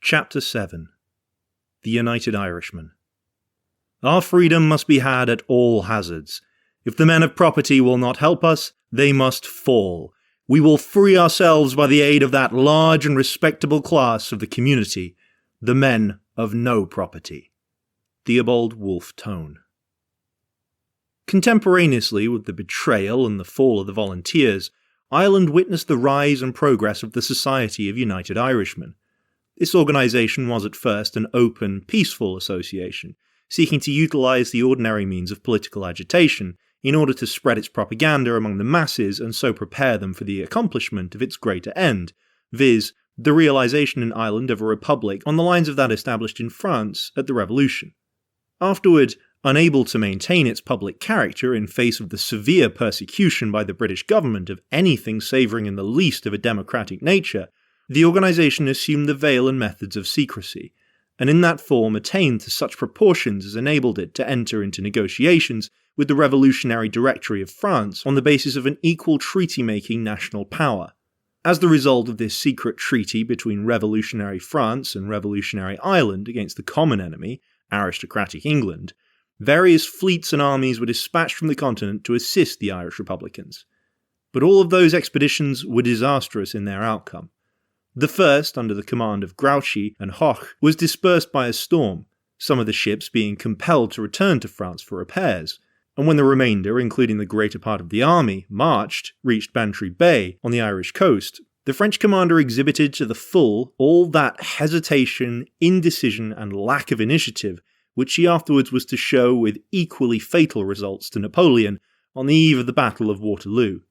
Chapter 7. The United Irishmen. Our freedom must be had at all hazards. If the men of property will not help us, they must fall. We will free ourselves by the aid of that large and respectable class of the community, the men of no property. Theobald Wolfe Tone. Contemporaneously with the betrayal and the fall of the Volunteers, Ireland witnessed the rise and progress of the Society of United Irishmen. This organisation was at first an open, peaceful association, seeking to utilise the ordinary means of political agitation in order to spread its propaganda among the masses and so prepare them for the accomplishment of its greater end, viz., the realisation in Ireland of a republic on the lines of that established in France at the Revolution. Afterward, unable to maintain its public character in face of the severe persecution by the British government of anything savouring in the least of a democratic nature, the organisation assumed the veil and methods of secrecy, and in that form attained to such proportions as enabled it to enter into negotiations with the Revolutionary Directory of France on the basis of an equal treaty-making national power. As the result of this secret treaty between revolutionary France and revolutionary Ireland against the common enemy, aristocratic England, various fleets and armies were dispatched from the continent to assist the Irish Republicans. But all of those expeditions were disastrous in their outcome. The first, under the command of Grouchy and Hoche, was dispersed by a storm, some of the ships being compelled to return to France for repairs, and when the remainder, including the greater part of the army, reached Bantry Bay on the Irish coast, the French commander exhibited to the full all that hesitation, indecision, and lack of initiative which he afterwards was to show with equally fatal results to Napoleon on the eve of the Battle of Waterloo.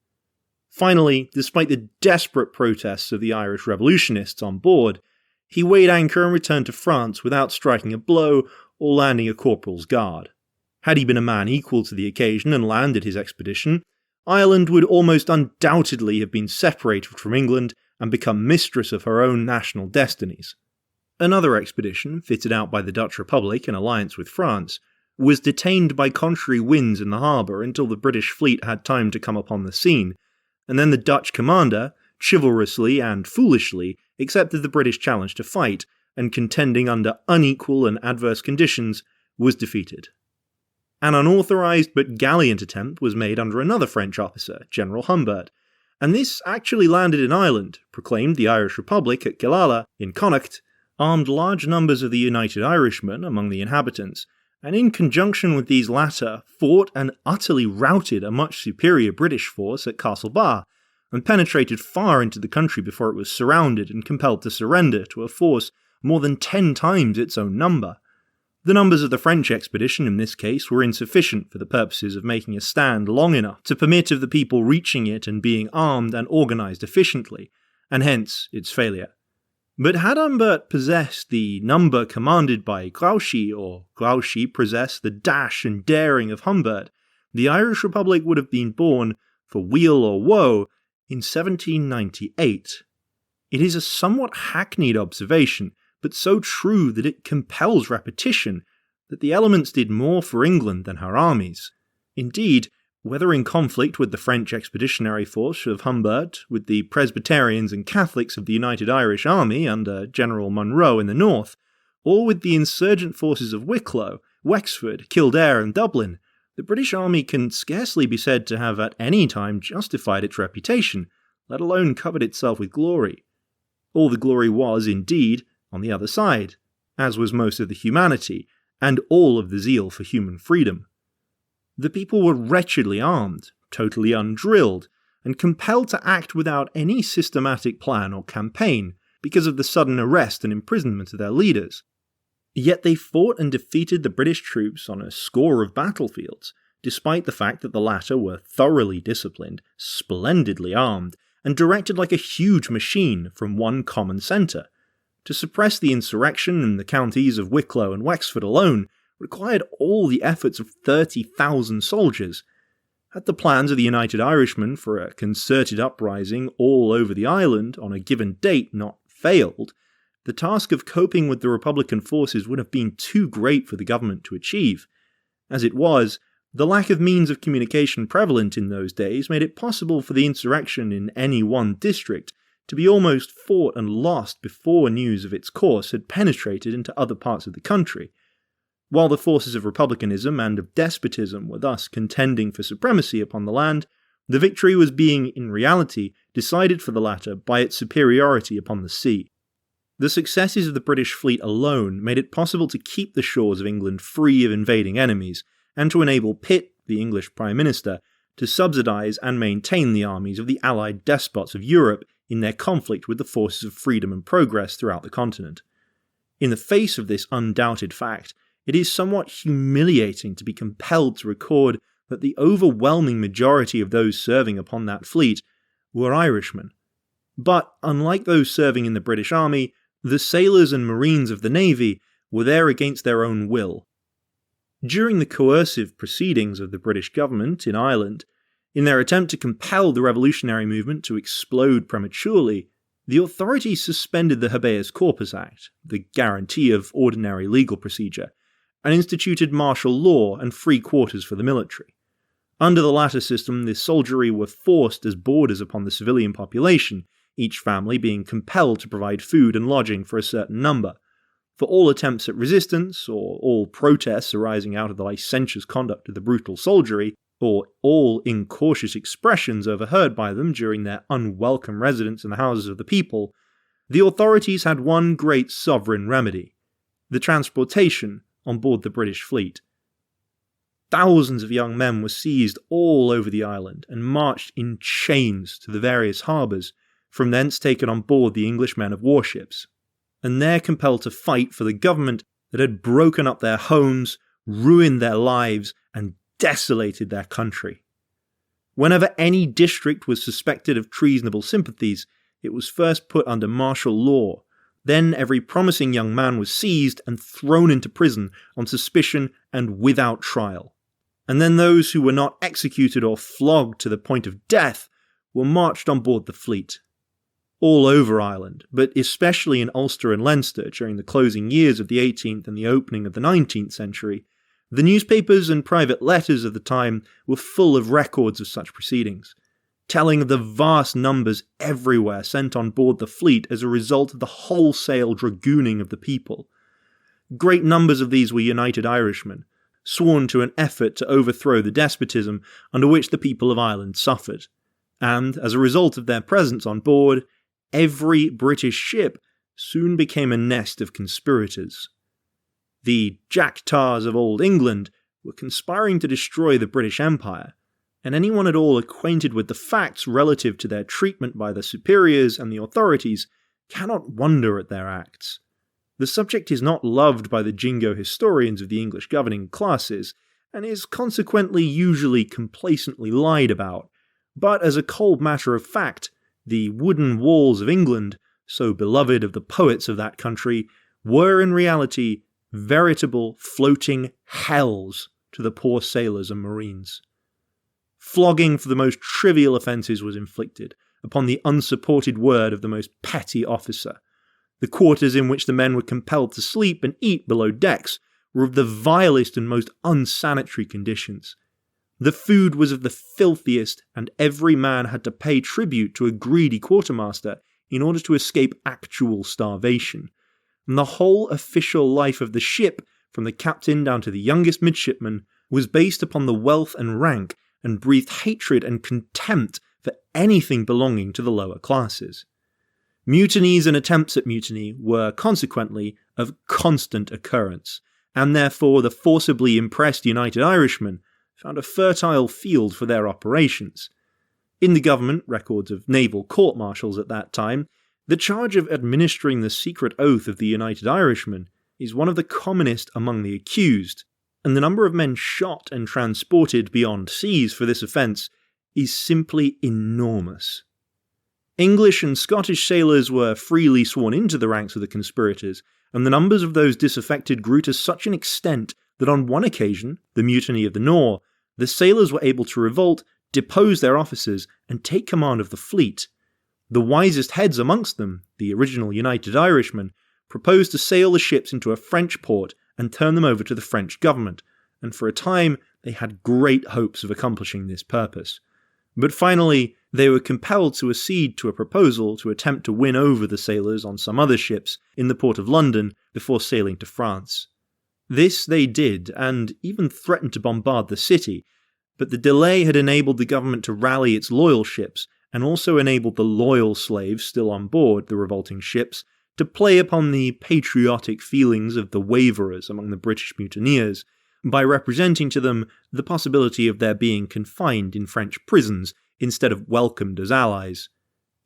Finally, despite the desperate protests of the Irish revolutionists on board, he weighed anchor and returned to France without striking a blow or landing a corporal's guard. Had he been a man equal to the occasion and landed his expedition, Ireland would almost undoubtedly have been separated from England and become mistress of her own national destinies. Another expedition, fitted out by the Dutch Republic in alliance with France, was detained by contrary winds in the harbour until the British fleet had time to come upon the scene, and then the Dutch commander, chivalrously and foolishly, accepted the British challenge to fight, and contending under unequal and adverse conditions, was defeated. An unauthorised but gallant attempt was made under another French officer, General Humbert, and this actually landed in Ireland, proclaimed the Irish Republic at Killala in Connacht, armed large numbers of the United Irishmen among the inhabitants, and in conjunction with these latter, fought and utterly routed a much superior British force at Castlebar, and penetrated far into the country before it was surrounded and compelled to surrender to a force more than 10 times its own number. The numbers of the French expedition in this case were insufficient for the purposes of making a stand long enough to permit of the people reaching it and being armed and organised efficiently, and hence its failure. But had Humbert possessed the number commanded by Grouchy, or Grouchy possessed the dash and daring of Humbert, the Irish Republic would have been born, for weal or woe, in 1798. It is a somewhat hackneyed observation, but so true that it compels repetition, that the elements did more for England than her armies. Indeed, whether in conflict with the French expeditionary force of Humbert, with the Presbyterians and Catholics of the United Irish Army under General Monro in the north, or with the insurgent forces of Wicklow, Wexford, Kildare and Dublin, the British army can scarcely be said to have at any time justified its reputation, let alone covered itself with glory. All the glory was, indeed, on the other side, as was most of the humanity, and all of the zeal for human freedom. The people were wretchedly armed, totally undrilled, and compelled to act without any systematic plan or campaign, because of the sudden arrest and imprisonment of their leaders. Yet they fought and defeated the British troops on a score of battlefields, despite the fact that the latter were thoroughly disciplined, splendidly armed, and directed like a huge machine from one common centre. To suppress the insurrection in the counties of Wicklow and Wexford alone required all the efforts of 30,000 soldiers. Had the plans of the United Irishmen for a concerted uprising all over the island on a given date not failed, the task of coping with the Republican forces would have been too great for the government to achieve. As it was, the lack of means of communication prevalent in those days made it possible for the insurrection in any one district to be almost fought and lost before news of its course had penetrated into other parts of the country. While the forces of republicanism and of despotism were thus contending for supremacy upon the land, the victory was being, in reality, decided for the latter by its superiority upon the sea. The successes of the British fleet alone made it possible to keep the shores of England free of invading enemies, and to enable Pitt, the English Prime Minister, to subsidise and maintain the armies of the allied despots of Europe in their conflict with the forces of freedom and progress throughout the continent. In the face of this undoubted fact, it is somewhat humiliating to be compelled to record that the overwhelming majority of those serving upon that fleet were Irishmen. But, unlike those serving in the British Army, the sailors and marines of the Navy were there against their own will. During the coercive proceedings of the British government in Ireland, in their attempt to compel the revolutionary movement to explode prematurely, the authorities suspended the Habeas Corpus Act, the guarantee of ordinary legal procedure, and instituted martial law and free quarters for the military. Under the latter system, the soldiery were forced as boarders upon the civilian population, each family being compelled to provide food and lodging for a certain number. For all attempts at resistance, or all protests arising out of the licentious conduct of the brutal soldiery, or all incautious expressions overheard by them during their unwelcome residence in the houses of the people, the authorities had one great sovereign remedy: the transportation on board the British fleet. Thousands of young men were seized all over the island and marched in chains to the various harbours, from thence taken on board the English men of warships, and there compelled to fight for the government that had broken up their homes, ruined their lives, and desolated their country. Whenever any district was suspected of treasonable sympathies, it was first put under martial law. Then every promising young man was seized and thrown into prison on suspicion and without trial. And then those who were not executed or flogged to the point of death were marched on board the fleet. All over Ireland, but especially in Ulster and Leinster during the closing years of the 18th and the opening of the 19th century, the newspapers and private letters of the time were full of records of such proceedings, telling of the vast numbers everywhere sent on board the fleet as a result of the wholesale dragooning of the people. Great numbers of these were United Irishmen, sworn to an effort to overthrow the despotism under which the people of Ireland suffered, and, as a result of their presence on board, every British ship soon became a nest of conspirators. The Jack Tars of Old England were conspiring to destroy the British Empire, and anyone at all acquainted with the facts relative to their treatment by the superiors and the authorities cannot wonder at their acts. The subject is not loved by the jingo historians of the English governing classes, and is consequently usually complacently lied about, but as a cold matter of fact, the wooden walls of England, so beloved of the poets of that country, were in reality veritable floating hells to the poor sailors and marines. Flogging for the most trivial offences was inflicted upon the unsupported word of the most petty officer. The quarters in which the men were compelled to sleep and eat below decks were of the vilest and most unsanitary conditions. The food was of the filthiest, and every man had to pay tribute to a greedy quartermaster in order to escape actual starvation. And the whole official life of the ship, from the captain down to the youngest midshipman, was based upon the wealth and rank, and breathed hatred and contempt for anything belonging to the lower classes. Mutinies and attempts at mutiny were, consequently, of constant occurrence, and therefore the forcibly impressed United Irishmen found a fertile field for their operations. In the government records of naval court-martials at that time, the charge of administering the secret oath of the United Irishmen is one of the commonest among the accused, and the number of men shot and transported beyond seas for this offence is simply enormous. English and Scottish sailors were freely sworn into the ranks of the conspirators, and the numbers of those disaffected grew to such an extent that on one occasion, the Mutiny of the Nore, the sailors were able to revolt, depose their officers, and take command of the fleet. The wisest heads amongst them, the original United Irishmen, proposed to sail the ships into a French port and turn them over to the French government, and for a time they had great hopes of accomplishing this purpose. But finally, they were compelled to accede to a proposal to attempt to win over the sailors on some other ships in the port of London before sailing to France. This they did, and even threatened to bombard the city, but the delay had enabled the government to rally its loyal ships, and also enabled the loyal slaves still on board the revolting ships to play upon the patriotic feelings of the waverers among the British mutineers, by representing to them the possibility of their being confined in French prisons instead of welcomed as allies.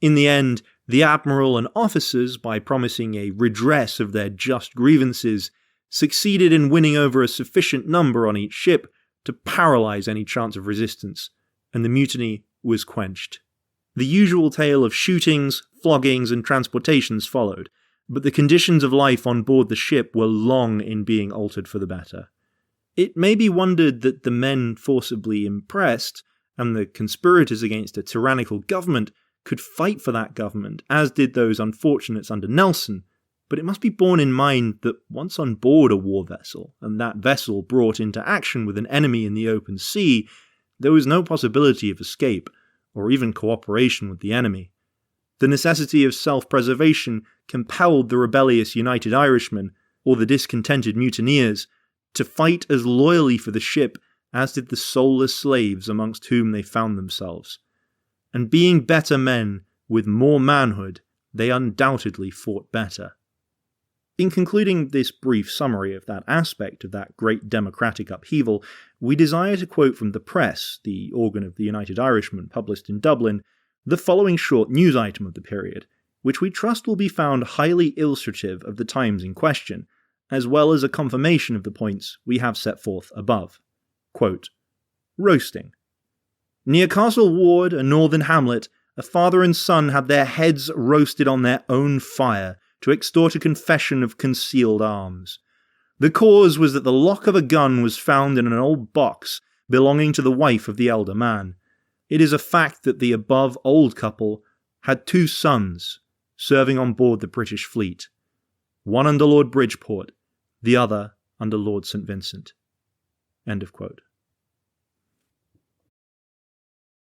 In the end, the admiral and officers, by promising a redress of their just grievances, succeeded in winning over a sufficient number on each ship to paralyze any chance of resistance, and the mutiny was quenched. The usual tale of shootings, floggings, and transportations followed, but the conditions of life on board the ship were long in being altered for the better. It may be wondered that the men forcibly impressed, and the conspirators against a tyrannical government, could fight for that government, as did those unfortunates under Nelson, but it must be borne in mind that once on board a war vessel, and that vessel brought into action with an enemy in the open sea, there was no possibility of escape, or even cooperation with the enemy. The necessity of self-preservation compelled the rebellious United Irishmen, or the discontented mutineers, to fight as loyally for the ship as did the soulless slaves amongst whom they found themselves. And being better men, with more manhood, they undoubtedly fought better. In concluding this brief summary of that aspect of that great democratic upheaval, we desire to quote from the Press, the organ of the United Irishmen published in Dublin, the following short news item of the period, which we trust will be found highly illustrative of the times in question, as well as a confirmation of the points we have set forth above. Quote, "Roasting. Near Castle Ward, a northern hamlet, a father and son had their heads roasted on their own fire to extort a confession of concealed arms. The cause was that the lock of a gun was found in an old box belonging to the wife of the elder man. It is a fact that the above old couple had 2 sons serving on board the British fleet, one under Lord Bridgeport, the other under Lord St. Vincent." End of quote.